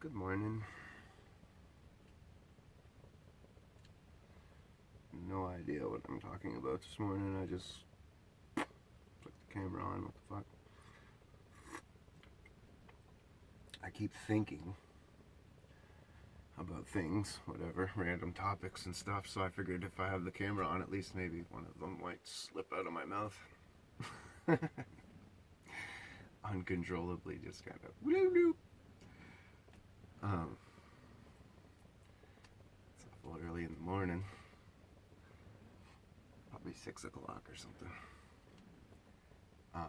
Good morning. No idea what I'm talking about this morning. I just put the camera on. What the fuck? I keep thinking about things, whatever, random topics and stuff, so I figured if I have the camera on, at least maybe one of them might slip out of my mouth. Uncontrollably, just kind of bloop, bloop. Um, it's awful early in the morning. Probably 6 o'clock or something. Um,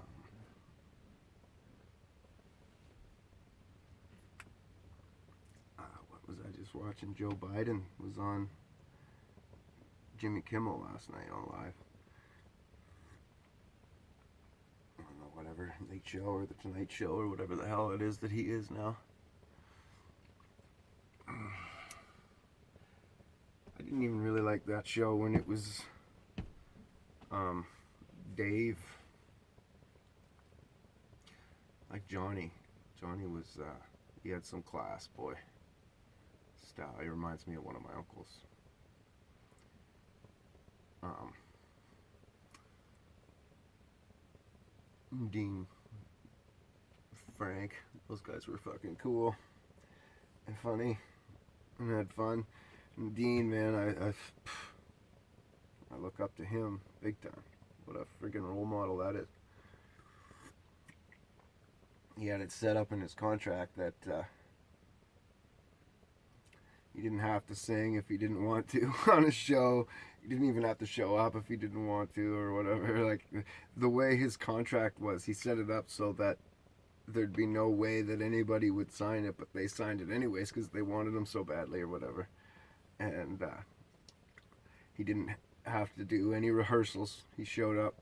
what was I just watching? Joe Biden was on Jimmy Kimmel last night on live. I don't know, whatever, Late Show or the Tonight Show or whatever the hell it is that he is now. I didn't even really like that show when it was Dave, like Johnny. Johnny was, he had some class, boy. Style. He reminds me of one of my uncles. Dean, Frank, those guys were fucking cool and funny and had fun. And Dean, man, I look up to him big time. What a freaking role model that is. He had it set up in his contract that he didn't have to sing if he didn't want to on a show. He didn't even have to show up if he didn't want to or whatever. Like, the way his contract was, he set it up so that there'd be no way that anybody would sign it, but they signed it anyways because they wanted him so badly or whatever. And he didn't have to do any rehearsals. He showed up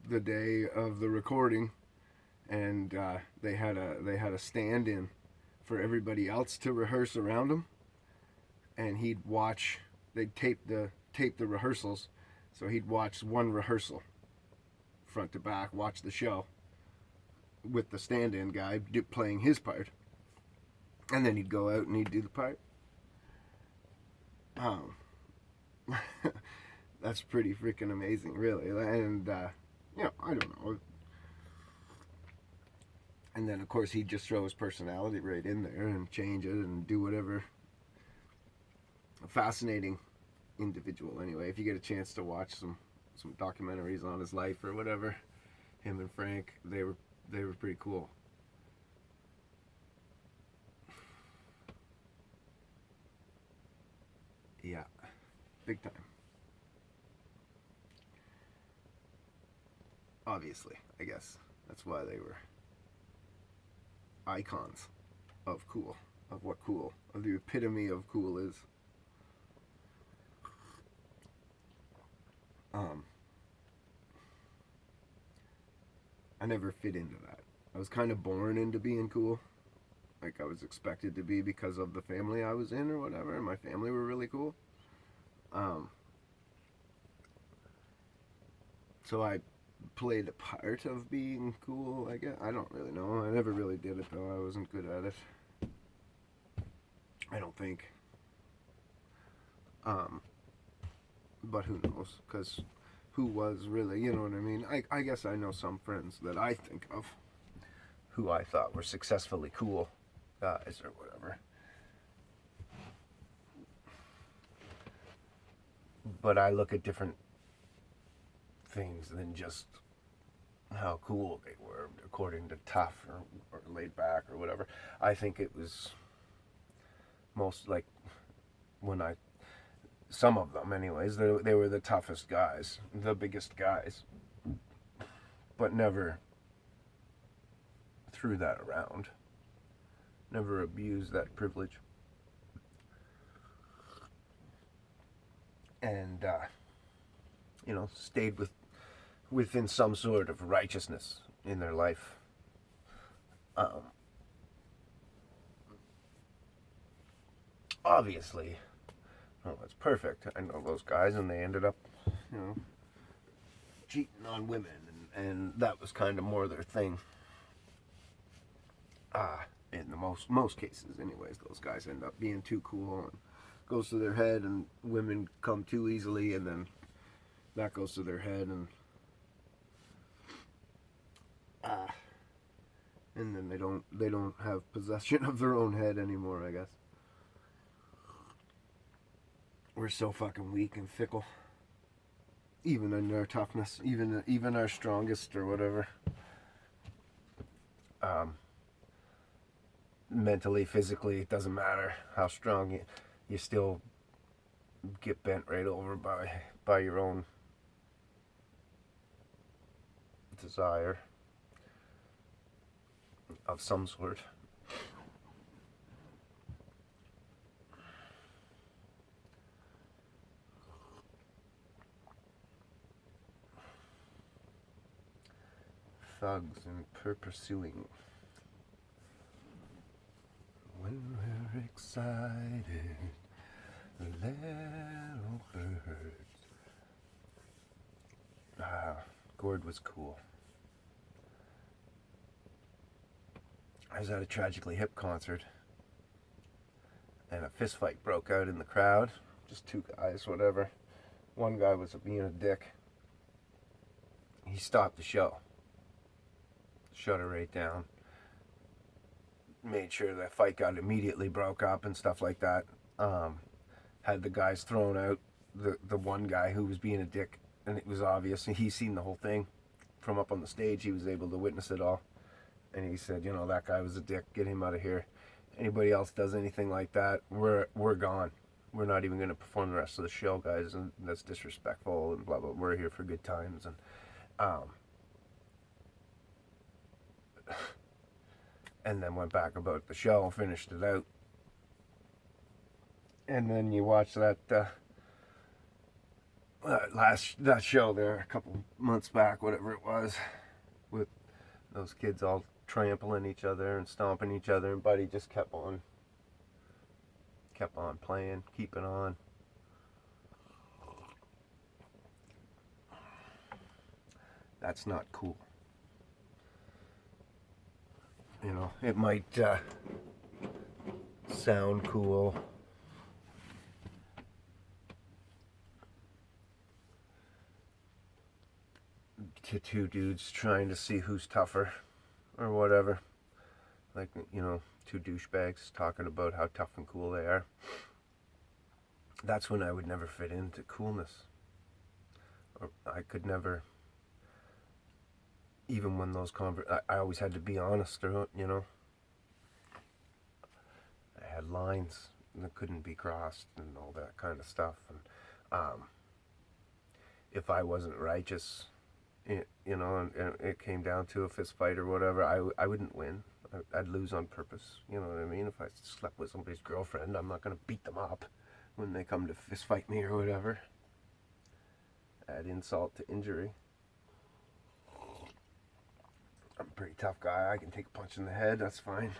the day of the recording, and they had a stand-in for everybody else to rehearse around him, and he'd watch. They'd tape the rehearsals, so he'd watch one rehearsal front to back, watch the show with the stand-in guy playing his part, and then he'd go out and he'd do the part. That's pretty freaking amazing, really. And I don't know. And then of course he'd just throw his personality right in there and change it and do whatever. A fascinating individual, anyway. If you get a chance to watch some documentaries on his life or whatever, him and Frank, they were pretty cool. Yeah, big time. Obviously, I guess that's why they were icons of cool, of what cool, of the epitome of cool is. I never fit into that. I was kind of born into being cool. Like, I was expected to be because of the family I was in or whatever, and my family were really cool. So I played a part of being cool, I guess. I don't really know. I never really did it, though. I wasn't good at it. I don't think. But who knows? Because who was really, you know what I mean? I guess I know some friends that I think of who I thought were successfully cool guys or whatever. But I look at different things than just how cool they were according to tough or laid back or whatever. I think it was most like some of them anyways, they were the toughest guys, the biggest guys, but never threw that around, never abused that privilege. And stayed within some sort of righteousness in their life. Obviously, well, that's perfect. I know those guys, and they ended up, cheating on women, and that was kind of more their thing. In the most cases, anyways, those guys end up being too cool and goes to their head, and women come too easily, and then that goes to their head, and then they don't have possession of their own head anymore, I guess. We're so fucking weak and fickle, even in our toughness, even our strongest or whatever. Mentally, physically, it doesn't matter how strong you still get bent right over by your own desire of some sort. Thugs and pursuing. When we're excited, little birds. Gord was cool. I was at a Tragically Hip concert, and a fist fight broke out in the crowd. Just two guys, whatever. One guy was being a dick. He stopped the show. Shut it right down. Made sure that fight got immediately broke up and stuff like that. Had the guys thrown out. The one guy who was being a dick, and it was obvious. He's seen the whole thing from up on the stage. He was able to witness it all. And he said, you know, that guy was a dick. Get him out of here. Anybody else does anything like that, we're gone. We're not even going to perform the rest of the show, guys. And that's disrespectful and blah, blah. We're here for good times. And then went back about the show, finished it out. And then you watch that that show there a couple months back, whatever it was, with those kids all trampling each other and stomping each other, and Buddy just kept on playing, keeping on. That's not cool. You know, it might sound cool. To two dudes trying to see who's tougher or whatever. Like, you know, two douchebags talking about how tough and cool they are. That's when I would never fit into coolness. Or I could never, even when those I always had to be honest, or, you know. I had lines that couldn't be crossed and all that kind of stuff. And if I wasn't righteous, you know, and it came down to a fist fight or whatever, I wouldn't win. I'd lose on purpose. You know what I mean? If I slept with somebody's girlfriend, I'm not going to beat them up when they come to fist fight me or whatever. Add insult to injury. I'm a pretty tough guy. I can take a punch in the head. That's fine.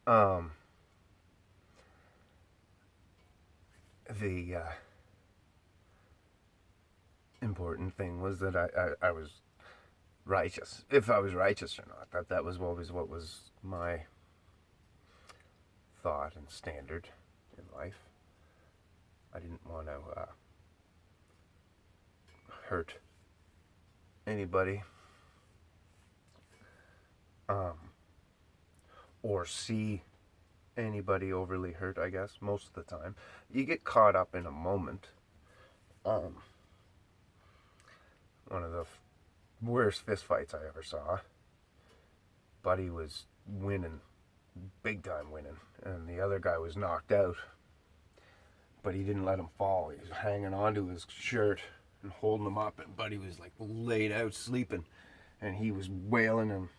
The important thing was that I was righteous. If I was righteous or not. That was always what was my thought and standard in life. I didn't want to hurt anybody. Or see anybody overly hurt, I guess, most of the time. You get caught up in a moment. One of the worst fist fights I ever saw. Buddy was winning, big time winning, and the other guy was knocked out. But he didn't let him fall. He was hanging onto his shirt and holding him up, and Buddy was like laid out sleeping, and he was wailing him.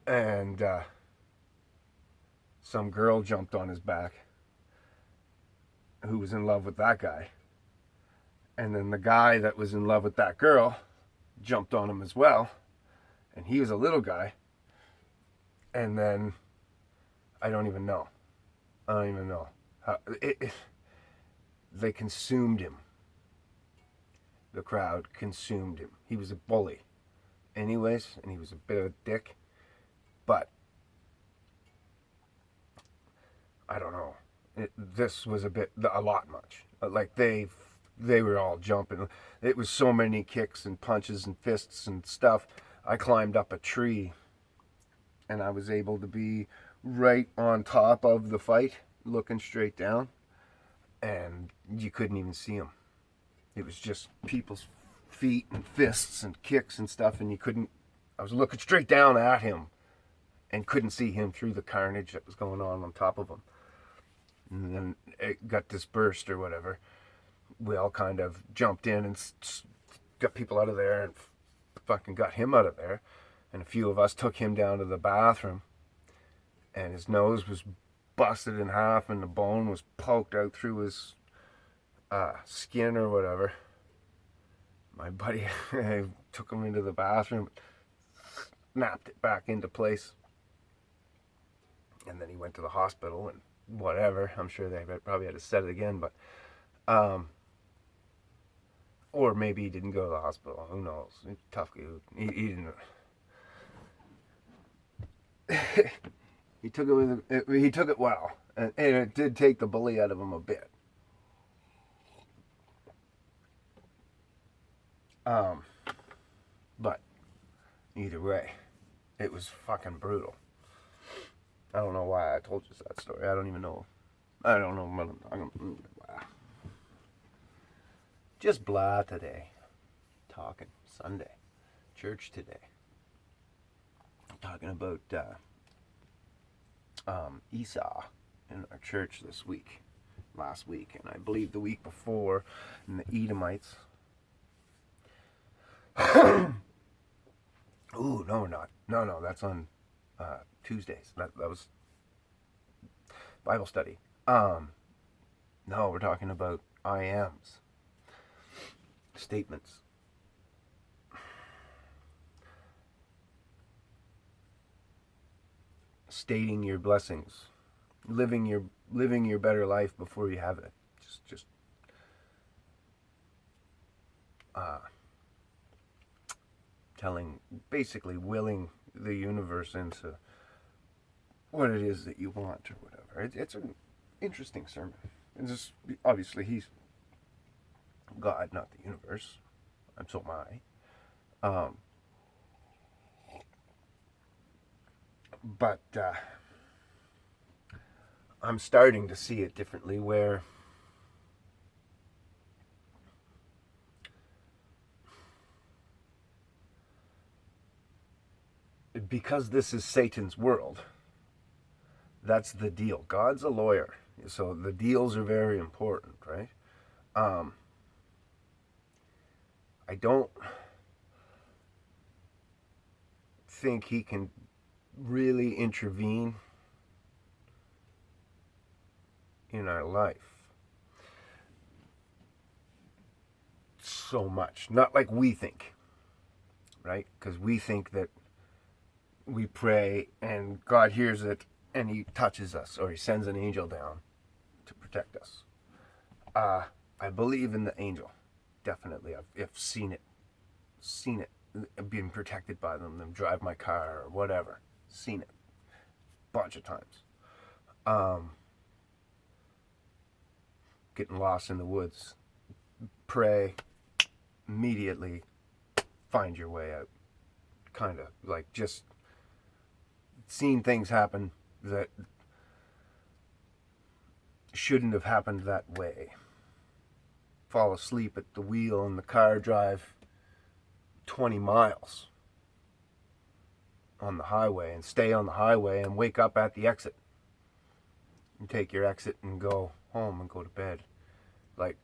And some girl jumped on his back who was in love with that guy. And then the guy that was in love with that girl jumped on him as well. And he was a little guy. And then, I don't even know how they consumed him. The crowd consumed him. He was a bully anyways, and he was a bit of a dick. But I don't know. This was a lot much. Like they were all jumping. It was so many kicks and punches and fists and stuff. I climbed up a tree and I was able to be right on top of the fight, looking straight down, and you couldn't even see them. It was just people's feet and fists and kicks and stuff, and you couldn't. I was looking straight down at him and couldn't see him through the carnage that was going on top of him. And then it got dispersed or whatever. We all kind of jumped in and got people out of there and fucking got him out of there. And a few of us took him down to the bathroom, and his nose was busted in half and the bone was poked out through his skin or whatever. My buddy took him into the bathroom, snapped it back into place, and then he went to the hospital and whatever. I'm sure they probably had to set it again, but or maybe he didn't go to the hospital. Who knows? Tough dude. He didn't. He took it well, and it did take the bully out of him a bit. But either way, it was fucking brutal. I don't know why I told you that story. I don't even know. I don't know. Just blah today. Talking Sunday. Church today. Talking about Esau in our church this week. Last week. And I believe the week before. And the Edomites. Ooh, no, we're not. No, that's on Tuesdays. That was Bible study. No, we're talking about I ams. Statements. Stating your blessings. Living your better life before you have it. Just telling, basically willing the universe into what it is that you want or whatever. It's an interesting sermon. And just, obviously he's God, not the universe. And so am I. But I'm starting to see it differently where because this is Satan's world, that's the deal. God's a lawyer, so the deals are very important, right? I don't think he can really intervene in our life so much. Not like we think, right? Because we think that we pray and God hears it and he touches us or he sends an angel down to protect us. I believe in the angel. Definitely. I've seen it being protected by them drive my car or whatever. Seen it a bunch of times. Getting lost in the woods. Pray. Immediately find your way out. Kind of like just seen things happen that shouldn't have happened that way. Fall asleep at the wheel in the car, drive 20 miles on the highway and stay on the highway and wake up at the exit and take your exit and go home and go to bed. Like,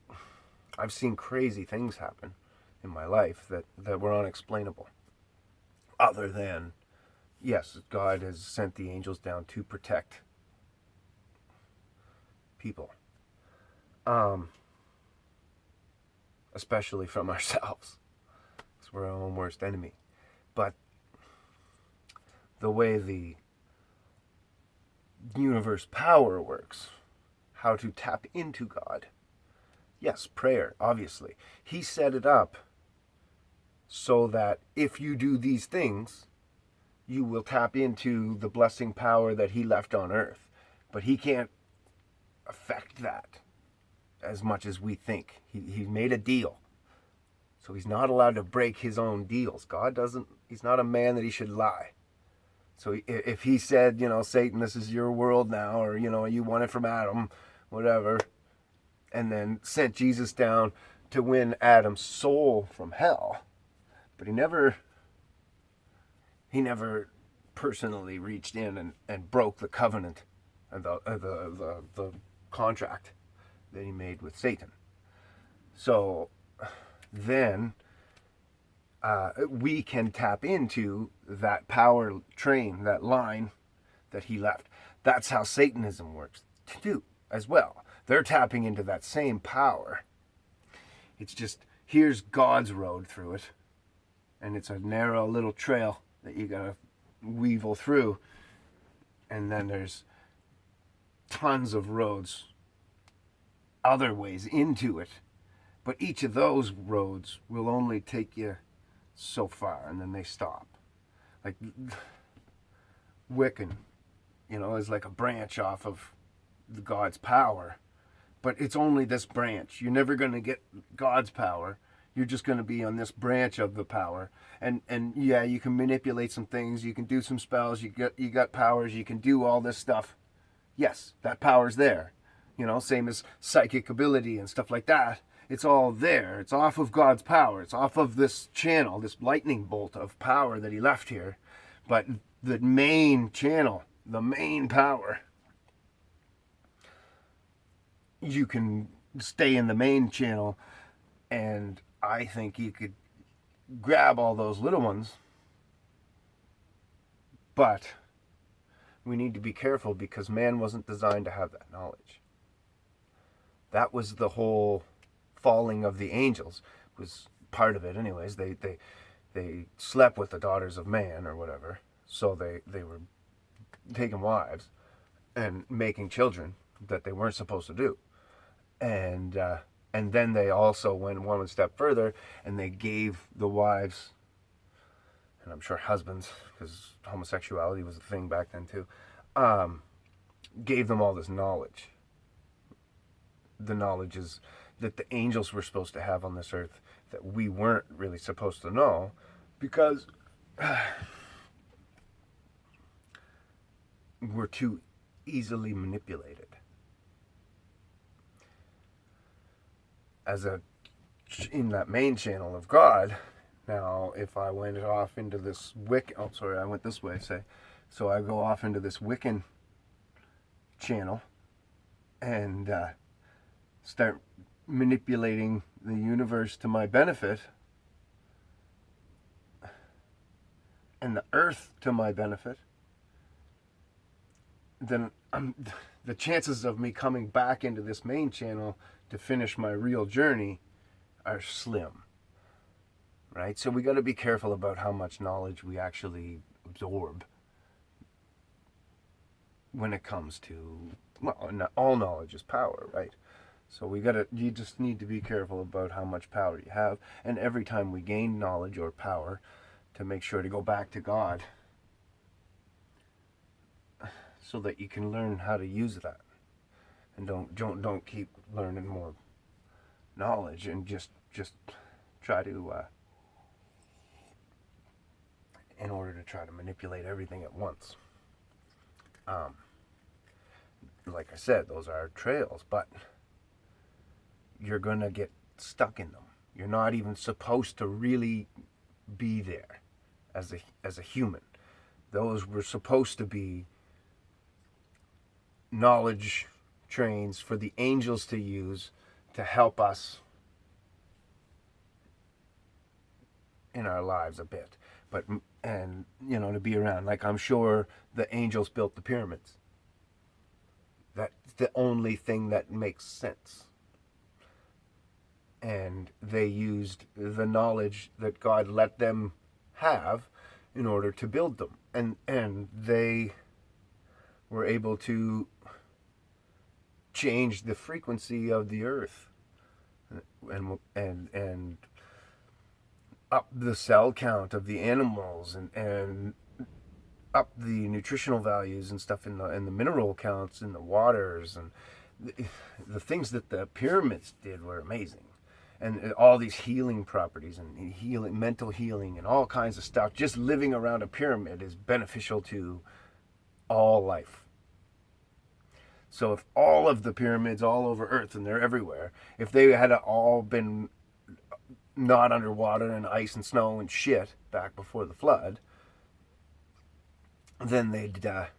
I've seen crazy things happen in my life that were unexplainable. Other than, yes, God has sent the angels down to protect people. Especially from ourselves. Because we're our own worst enemy. But the way the universe power works, how to tap into God. Yes, prayer, obviously. He set it up so that if you do these things, you will tap into the blessing power that he left on earth. But he can't affect that as much as we think. He made a deal. So he's not allowed to break his own deals. God doesn't, he's not a man that he should lie. So if he said, Satan, this is your world now, or, you won it from Adam, whatever, and then sent Jesus down to win Adam's soul from hell, but he never personally reached in and broke the covenant and the contract that he made with Satan. So then we can tap into that power train, that line that he left. That's how Satanism works too, as well. They're tapping into that same power. It's just, here's God's road through it, and it's a narrow little trail that you gotta weevil through, and then there's tons of roads, other ways into it, but each of those roads will only take you so far, and then they stop. Like Wiccan, is like a branch off of God's power, but it's only this branch. You're never going to get God's power. You're just going to be on this branch of the power. And yeah, you can manipulate some things. You can do some spells. You got powers. You can do all this stuff. Yes, that power's there. Same as psychic ability and stuff like that. It's all there. It's off of God's power. It's off of this channel, this lightning bolt of power that he left here. But the main channel, the main power, you can stay in the main channel, and I think you could grab all those little ones. But we need to be careful, because man wasn't designed to have that knowledge. That was the whole falling of the angels, was part of it anyways. They slept with the daughters of man or whatever, so they were taking wives and making children that they weren't supposed to do. And then they also went one step further, and they gave the wives, and I'm sure husbands, because homosexuality was a thing back then too, gave them all this knowledge. The knowledges that the angels were supposed to have on this earth that we weren't really supposed to know, because we're too easily manipulated. In that main channel of God, now if I went off into this I went this way, say, so I go off into this Wiccan channel and start manipulating the universe to my benefit and the earth to my benefit, then the chances of me coming back into this main channel to finish my real journey are slim, right? So we got to be careful about how much knowledge we actually absorb when it comes to, not all knowledge is power, right? So you just need to be careful about how much power you have, and every time we gain knowledge or power, to make sure to go back to God, so that you can learn how to use that, and don't keep learning more knowledge and just try to in order to try to manipulate everything at once. Like I said, those are trails, but you're gonna get stuck in them. You're not even supposed to really be there as a human. Those were supposed to be knowledge trains for the angels to use to help us in our lives a bit, and to be around. Like, I'm sure the angels built the pyramids. That's the only thing that makes sense. And they used the knowledge that God let them have in order to build them, and they were able to change the frequency of the earth, and up the cell count of the animals, and up the nutritional values and stuff in the mineral counts in the waters, the things that the pyramids did were amazing. And all these healing properties and healing, mental healing and all kinds of stuff. Just living around a pyramid is beneficial to all life. So if all of the pyramids all over Earth, and they're everywhere, if they had all been not underwater and ice and snow and shit back before the flood, then they'd have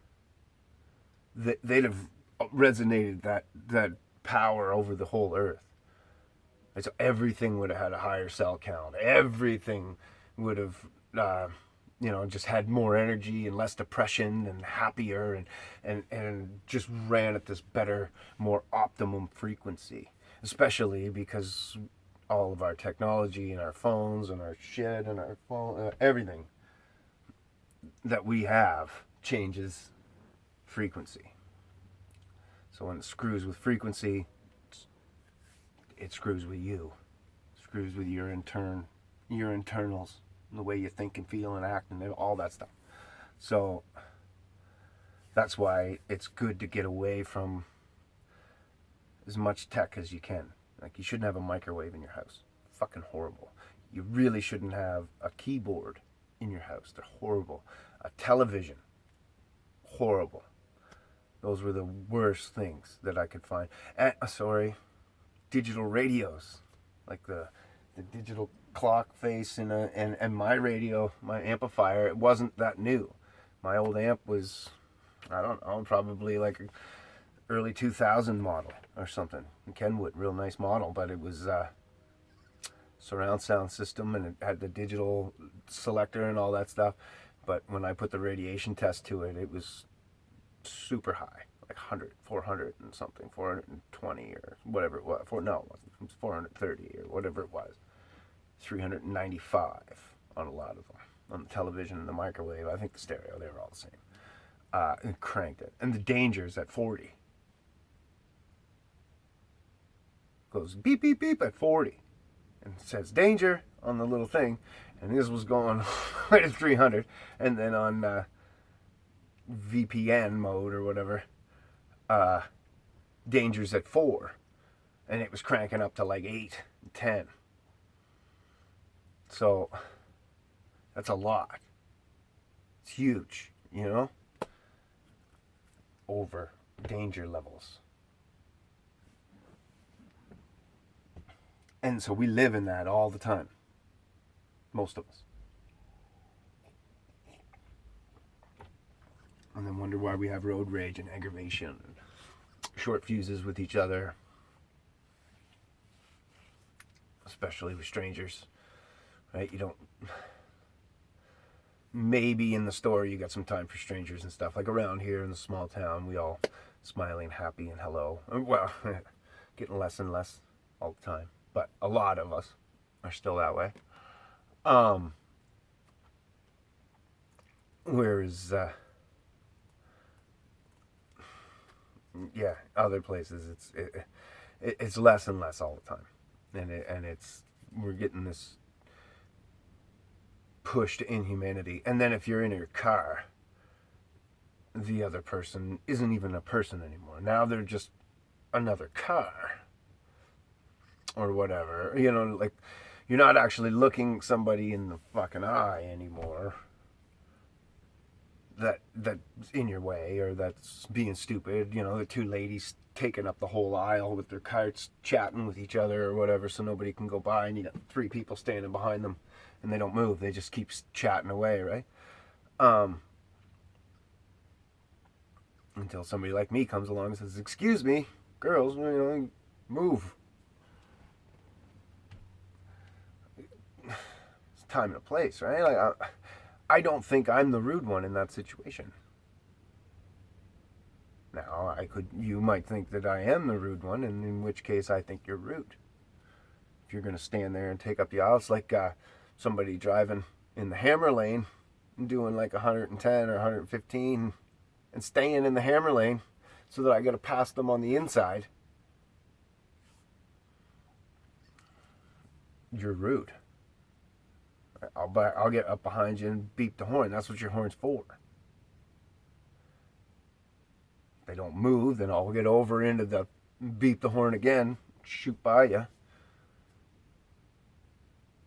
resonated that power over the whole Earth. And so everything would have had a higher cell count. Everything would have, just had more energy and less depression and happier and just ran at this better, more optimum frequency. Especially because all of our technology and our phones and our shit and our phone, everything that we have changes frequency. So when it screws with frequency, it screws with you. It screws with your internals, the way you think and feel and act and all that stuff. So that's why it's good to get away from as much tech as you can. Like, you shouldn't have a microwave in your house. Fucking horrible. You really shouldn't have a keyboard in your house. They're horrible. A television, horrible. Those were the worst things that I could find. Digital radios, like the digital clock face and my radio, my amplifier. It wasn't that new. My old amp was, I don't know, probably like an early 2000 model or something. Kenwood, real nice model, but it was surround sound system, and it had the digital selector and all that stuff. But when I put the radiation test to it, it was super high, like 100, 400 and something, 420 or whatever it was. It wasn't. It was 430 or whatever it was. 395 on a lot of them. On the television and the microwave, I think the stereo, they were all the same. And cranked it. And the Danger's at 40. Goes beep, beep, beep at 40. And it says danger on the little thing. And this was going right at 300. And then on VPN mode or whatever, Danger's at 4. And it was cranking up to like 8, 10. So that's a lot. It's huge, over danger levels. And so we live in that all the time. Most of us. And then wonder why we have road rage and aggravation and short fuses with each other. Especially with strangers. Right? You don't... Maybe in the store you got some time for strangers and stuff. Like around here in the small town, we all smiling, happy, and hello. Well, getting less and less all the time. But a lot of us are still that way. Whereas, other places it's less and less all the time, and we're getting this push to inhumanity. And then if you're in your car, the other person isn't even a person anymore. Now they're just another car. Or whatever, like, you're not actually looking somebody in the fucking eye anymore that's in your way or that's being stupid. The two ladies taking up the whole aisle with their carts, chatting with each other or whatever, so nobody can go by, and you got 3 people standing behind them and they don't move. They just keep chatting away, right? Until somebody like me comes along and says, "Excuse me, girls, move." Time and a place, right? Like, I don't think I'm the rude one in that situation. Now, you might think that I am the rude one, and in which case I think you're rude. If you're going to stand there and take up the aisle, it's like somebody driving in the hammer lane and doing like 110 or 115 and staying in the hammer lane so that I got to pass them on the inside. You're rude. I'll get up behind you and beep the horn. That's what your horn's for. If they don't move, then I'll get over into the beat the horn again, shoot by you,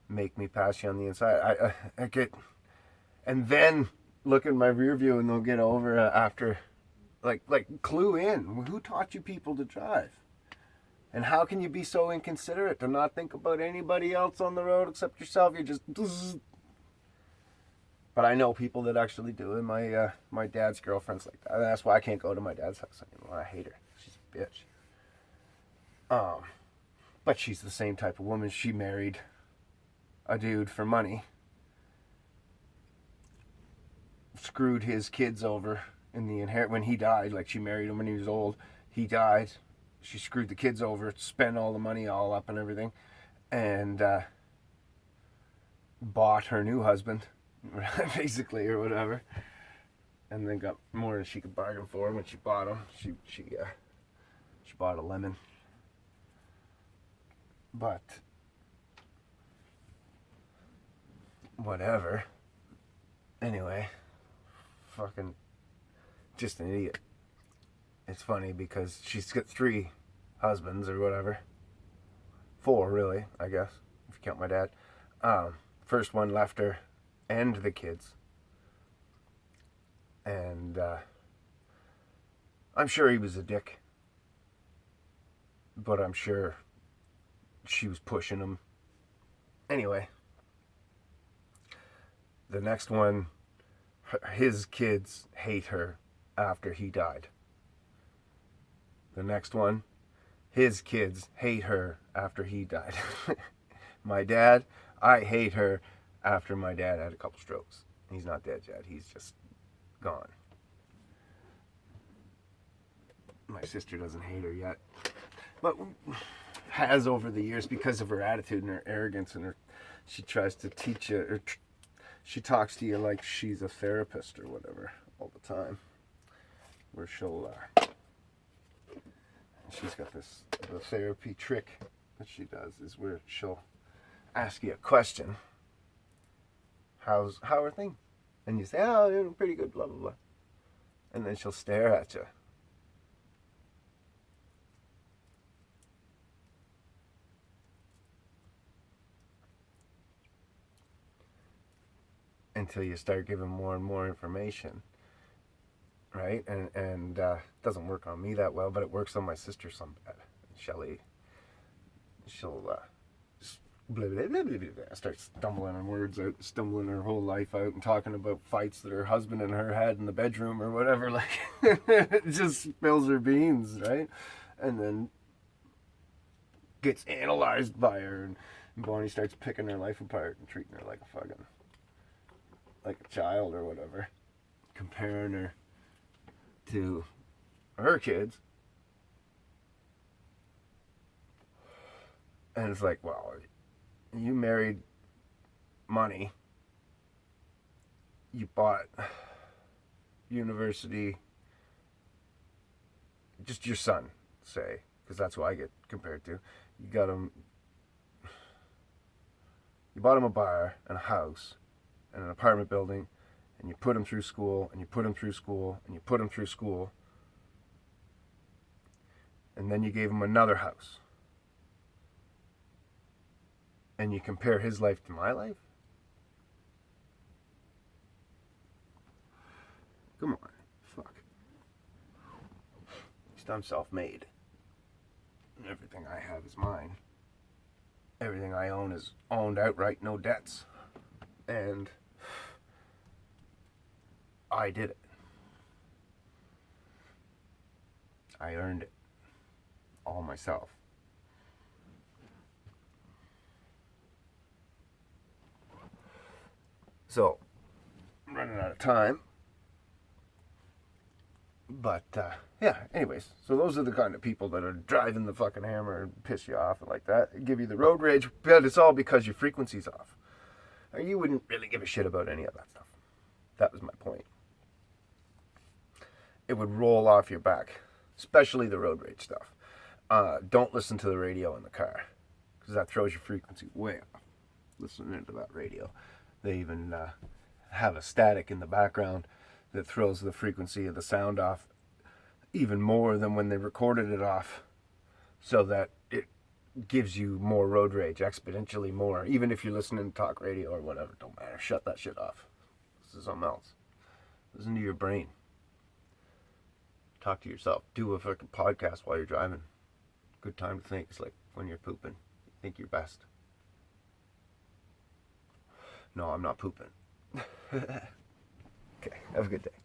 make me pass you on the inside. I get, and then look in my rear view and they'll get over after, like clue in. Who taught you people to drive? And how can you be so inconsiderate to not think about anybody else on the road except yourself? You just. But I know people that actually do, and my dad's girlfriend's like that. And that's why I can't go to my dad's house anymore. I hate her. She's a bitch. But she's the same type of woman. She married a dude for money, screwed his kids over in the when he died. Like, she married him when he was old. He died. She screwed the kids over, spent all the money all up and everything, and bought her new husband, basically, or whatever, and then got more than she could bargain for when she bought him. She bought a lemon. But whatever. Anyway, fucking just an idiot. It's funny because she's got 3 husbands or whatever. 4, really, I guess, if you count my dad. First one left her and the kids. And I'm sure he was a dick. But I'm sure she was pushing him. Anyway, the next one, his kids hate her after he died. The next one, his kids hate her after he died. My dad, I hate her after my dad had a couple strokes. He's not dead yet. He's just gone. My sister doesn't hate her yet. But has over the years because of her attitude and her arrogance and she tries to teach you, or she talks to you like she's a therapist or whatever all the time. Where she's got the therapy trick that she does is where she'll ask you a question. How are things? And you say, oh, they're pretty good, blah, blah, blah. And then she'll stare at you. Until you start giving more and more information. Right? And it doesn't work on me that well, but it works on my sister some bad. Shelly, she'll just blah, blah, blah, blah, blah, start stumbling on words out, stumbling her whole life out, and talking about fights that her husband and her had in the bedroom or whatever. Like, it just spills her beans, right? And then gets analyzed by her, and Bonnie starts picking her life apart and treating her like a child or whatever, comparing her to her kids. And it's like, well, you married money, you bought university, just your son, say, because that's who I get compared to. You bought him a bar and a house and an apartment building, and you put him through school, and you put him through school, and you put him through school, and then you gave him another house. And you compare his life to my life? Come on, fuck. At least I'm self-made. And everything I have is mine. Everything I own is owned outright, no debts. And I did it. I earned it. All myself. So, I'm running out of time. But, yeah, anyways. So those are the kind of people that are driving the fucking hammer and piss you off and like that. Give you the road rage, but it's all because your frequency's off. Or you wouldn't really give a shit about any of that stuff. That was my point. It would roll off your back. Especially the road rage stuff. Don't listen to the radio in the car. Because that throws your frequency way off. Listening to that radio. They even have a static in the background that throws the frequency of the sound off even more than when they recorded it off. so that it gives you more road rage, exponentially more. Even if you're listening to talk radio or whatever, don't matter. Shut that shit off. This is something else. Listen to your brain. Talk to yourself. Do a fucking podcast while you're driving. Good time to think. It's like when you're pooping. You think you're best. No, I'm not pooping. Okay, have a good day.